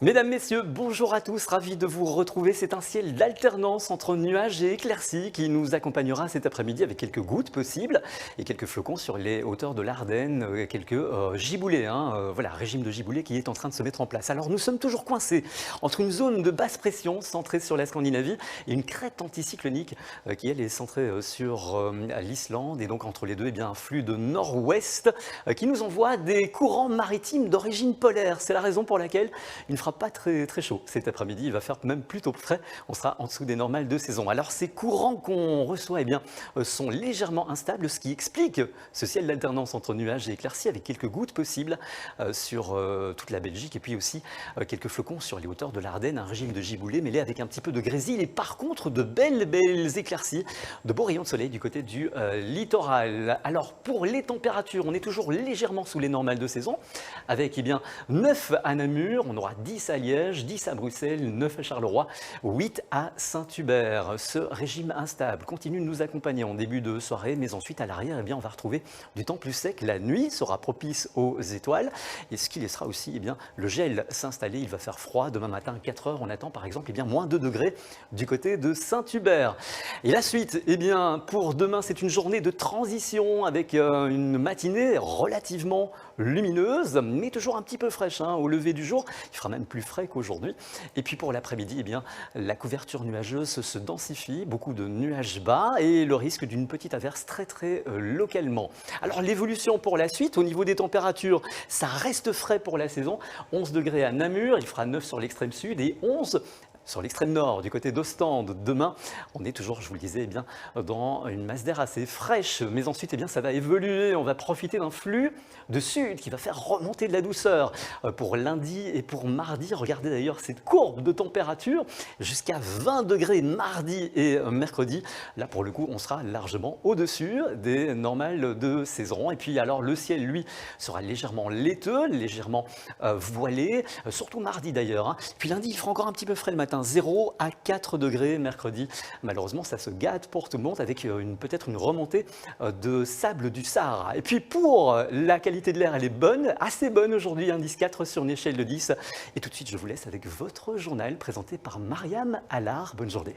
Mesdames, Messieurs, bonjour à tous, ravi de vous retrouver. C'est un ciel d'alternance entre nuages et éclaircies qui nous accompagnera cet après-midi avec quelques gouttes possibles et quelques flocons sur les hauteurs de l'Ardenne, quelques giboulées. Voilà, régime de giboulées qui est en train de se mettre en place. Alors nous sommes toujours coincés entre une zone de basse pression centrée sur la Scandinavie et une crête anticyclonique qui elle est centrée sur l'Islande. Et donc entre les deux, eh bien, un flux de nord-ouest qui nous envoie des courants maritimes d'origine polaire. C'est la raison pour laquelle il ne fera pas très chaud cet après-midi, il va faire même plutôt frais, on sera en dessous des normales de saison. Alors ces courants qu'on reçoit sont légèrement instables, ce qui explique ce ciel d'alternance entre nuages et éclaircies avec quelques gouttes possibles sur toute la Belgique et puis aussi quelques flocons sur les hauteurs de l'Ardenne, un régime de giboulées mêlé avec un petit peu de grésil et par contre de belles éclaircies, de beaux rayons de soleil du côté du littoral. Alors pour les températures, on est toujours légèrement sous les normales de saison avec 9 à Namur, on aura 10 à Liège, 10 à Bruxelles, 9 à Charleroi, 8 à Saint-Hubert. Ce régime instable continue de nous accompagner en début de soirée, mais ensuite à l'arrière, on va retrouver du temps plus sec. La nuit sera propice aux étoiles et ce qui laissera aussi le gel s'installer. Il va faire froid. Demain matin à 4 heures, on attend par exemple moins 2 degrés du côté de Saint-Hubert. Et la suite, pour demain, c'est une journée de transition avec une matinée relativement lumineuse, mais toujours un petit peu fraîche au lever du jour. Il fera même plus frais qu'aujourd'hui. Et puis pour l'après-midi, la couverture nuageuse se densifie, beaucoup de nuages bas et le risque d'une petite averse très localement. Alors l'évolution pour la suite, au niveau des températures, ça reste frais pour la saison. 11 degrés à Namur, il fera 9 sur l'extrême sud et 11 sur l'extrême nord, du côté d'Ostende. Demain, on est toujours, je vous le disais, dans une masse d'air assez fraîche. Mais ensuite, ça va évoluer. On va profiter d'un flux de sud qui va faire remonter de la douceur pour lundi et pour mardi. Regardez d'ailleurs cette courbe de température jusqu'à 20 degrés mardi et mercredi. Là, pour le coup, on sera largement au-dessus des normales de saison. Et puis, alors, le ciel, lui, sera légèrement laiteux, légèrement voilé, surtout mardi d'ailleurs. Puis lundi, il fera encore un petit peu frais le matin. 0 à 4 degrés mercredi. Malheureusement, ça se gâte pour tout le monde avec peut-être une remontée de sable du Sahara. Et puis pour la qualité de l'air, elle est bonne, assez bonne aujourd'hui, indice 4 sur une échelle de 10. Et tout de suite, je vous laisse avec votre journal présenté par Mariam Allard. Bonne journée.